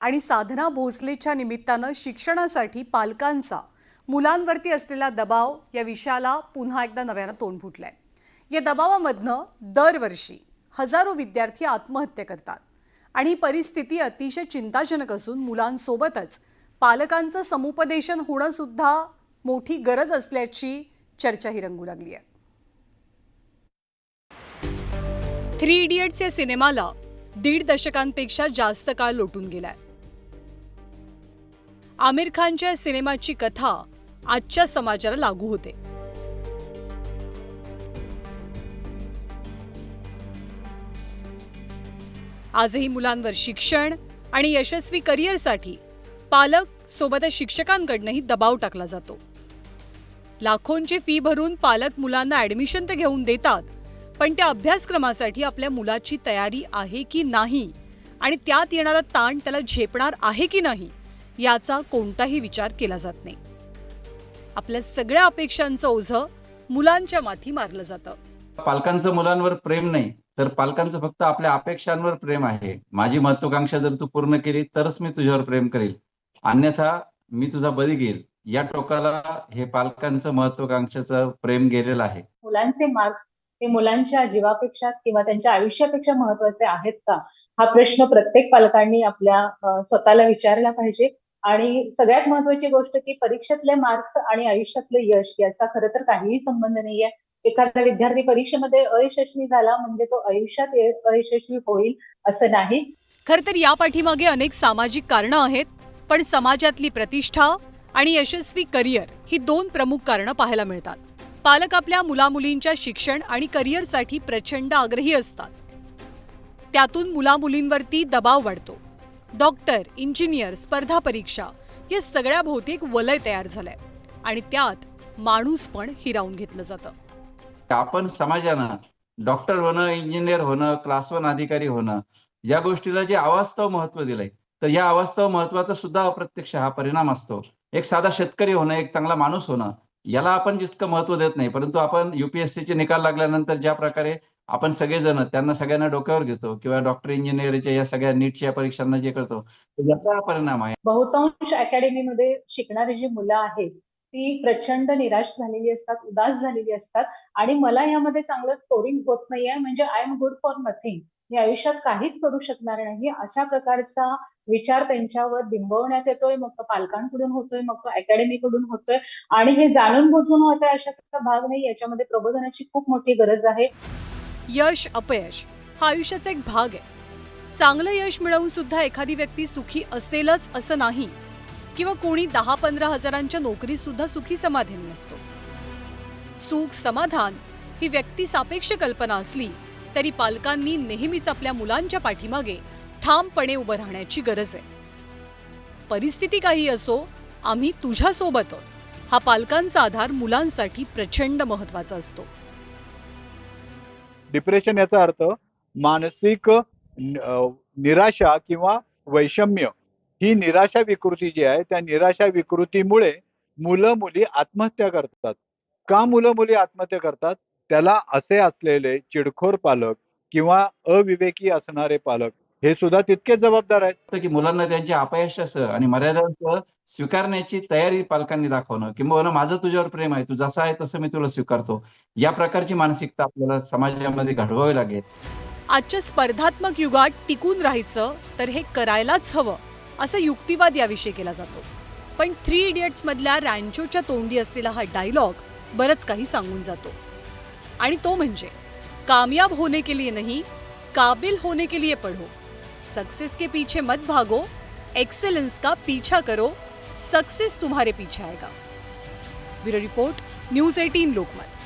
आणि साधना भोसलेच्या निमित्तानं शिक्षणासाठी पालकांचा मुलांवरती असलेला दबाव या विषयाला पुन्हा एकदा नव्यानं तोंड फुटलंय। या दबावामधनं दरवर्षी हजारो विद्यार्थी आत्महत्या करतात आणि ही परिस्थिती अतिशय चिंताजनक असून मुलांसोबतच पालकांचं समुपदेशन होणं सुद्धा मोठी गरज असल्याची चर्चाही रंगू लागली आहे। 3 इडियट्स या सिनेमाला 1.5 दशकांपेक्षा जास्त काळ लोटून गेलाय। आमिर खानच्या सिनेमाची कथा आजच्या समाजाला लागू होते। आजही मुलांवर शिक्षण आणि यशस्वी करिअरसाठी पालक सोबतच शिक्षकांकडूनही दबाव टाकला जातो। लाखोंची फी भरून पालक मुलांना ऍडमिशन तर घेऊन देतात, पण त्या अभ्यासक्रमासाठी आपल्या मुलाची तयारी आहे की नाही आणि त्यात येणारा ताण त्याला झेपणार आहे की नाही याचा कोणताही विचार केला जात नाही। आपल्या सगळ्या अपेक्षांचं ओझं मुलांच्या माथी मारलं जातं। पालकांचं मुलांवर प्रेम नाही, तर पालकांचं फक्त आपल्या अपेक्षांवर प्रेम आहे। माझी महत्त्वाकांक्षा जर तू पूर्ण केली तरच मी तुझ्यावर प्रेम करेल, अन्यथा मी तुझा बळी घेईल। या टोकाला हे पालकांचं महत्त्वाकांक्षाचं प्रेम गेलेलं आहे। मुलांचे मार्क्स हे मुलांच्या जीवापेक्षा किंवा त्यांच्या आयुष्यापेक्षा महत्त्वाचे आहेत का, हा प्रश्न प्रत्येक पालकांनी आपल्या स्वतःला विचारला पाहिजे। आणि सगळ्यात महत्त्वाची गोष्ट की परीक्षेतले मार्क्स आणि आयुष्यातले यश याचा खरं तर काहीही संबंध नाहीये। एखादा विद्यार्थी परीक्षेमध्ये अयशस्वी झाला म्हणजे तो आयुष्यात अयशस्वी होईल असं नाही। खरं तर या पाठीमागे अनेक सामाजिक कारणं आहेत, पण समाजातली प्रतिष्ठा आणि यशस्वी करिअर ही 2 प्रमुख कारणं पाहायला मिळतात। पालक आपल्या मुलामुलींच्या शिक्षण आणि करिअरसाठी प्रचंड आग्रही असतात। त्यातून मुलामुलींवरती दबाव वाढतो। डॉक्टर, इंजिनियर, स्पर्धा परीक्षा या सगळ्या भोवती एक वलय तयार झालंय आणि त्यात माणूस पण हिरावून घेतलं जातं। आपण समाजानं डॉक्टर होणं, इंजिनियर होणं, क्लास 1 अधिकारी होणं या गोष्टीला जे अवास्तव महत्त्व दिलंय, तर या अवास्तव महत्त्वाचा सुद्धा अप्रत्यक्ष हा परिणाम असतो। एक साधा शेतकरी होणं, एक चांगला माणूस होणं याला आपण जितकं महत्त्व देत नाही, परंतु आपण UPSCचे निकाल लागल्यानंतर ज्या प्रकारे आपण सगळेजण त्यांना सगळ्यांना डोक्यावर घेतो किंवा डॉक्टर, इंजिनिअरच्या या सगळ्या नीटच्या परीक्षांना जे करतो, तर याचा हा परिणाम आहे। बहुतांश अकॅडमीमध्ये शिकणारी जी मुलं आहेत ती प्रचंड निराश झालेली असतात, उदास झालेली असतात आणि मला यामध्ये चांगलं स्कोरिंग होत नाहीये म्हणजे I am good for nothing, मी आयुष्यात काहीच करू शकणार नाही, अशा प्रकारचा विचार त्यांच्यावर बिंबवण्यात येतोय। मग तो पालकांकडून होतोय, मग तो अकॅडमीकडून होतोय आणि हे जाणून बुजून होतंय अशाचा भाग नाही। याच्यामध्ये प्रबोधनाची खूप मोठी गरज आहे। यश अपयश हा आयुष्याचा एक भाग आहे। चांगलं यश मिळवून सुद्धा एखादी व्यक्ती सुखी असेलच असं नाही, किंवा कोणी 10-15 हजारांच्या नोकरीत सुद्धा सुखी समाधानी नसतो। सुख समाधान ही व्यक्ती सापेक्ष कल्पना असली तरी पालकांनी नेहमीच आपल्या मुलांच्या पाठीमागे ठामपणे उभं राहण्याची गरज आहे। परिस्थिती काही असो, आम्ही तुझ्या सोबत आहोत हा पालकांचा आधार मुलांसाठी प्रचंड महत्त्वाचा असतो। डिप्रेशन याचा अर्थ मानसिक निराशा किंवा वैषम्य। ही निराशा विकृती जी आहे त्या निराशा विकृतीमुळे मुलं मुली आत्महत्या करतात। का मुलं मुली आत्महत्या करतात? त्याला असे असलेले चिडखोर पालक किंवा अविवेकी असणारे पालक हे सुद्धा तितके जबाबदार आहेत। की मुलांना त्यांच्या अपयशासह आणि मर्यादांसह स्वीकारण्याची तयारी पालकांनी दाखवणं, किंवा माझं तुझ्यावर प्रेम आहे, तू जसा आहे तसं मी तुला स्वीकारतो, या प्रकारची मानसिकता आपल्याला समाजामध्ये घडवावी लागेल। आजच्या स्पर्धात्मक युगात टिकून राहायचं तर हे करायलाच हवं असं युक्तिवाद याविषयी केला जातो। पण 3 इडियट्स मधल्या रॅन्चोच्या तोंडी असलेला हा डायलॉग बरंच काही सांगून जातो, आणि तो म्हणजे कामयाब होने के लिए नहीं, काबिल होने के लिए पढ़ो। सक्सेस के पीछे मत भागो, एक्सेलेंस का पीछा करो, सक्सेस तुम्हारे पीछे आएगा। Bureau report, news 18 Lokmat.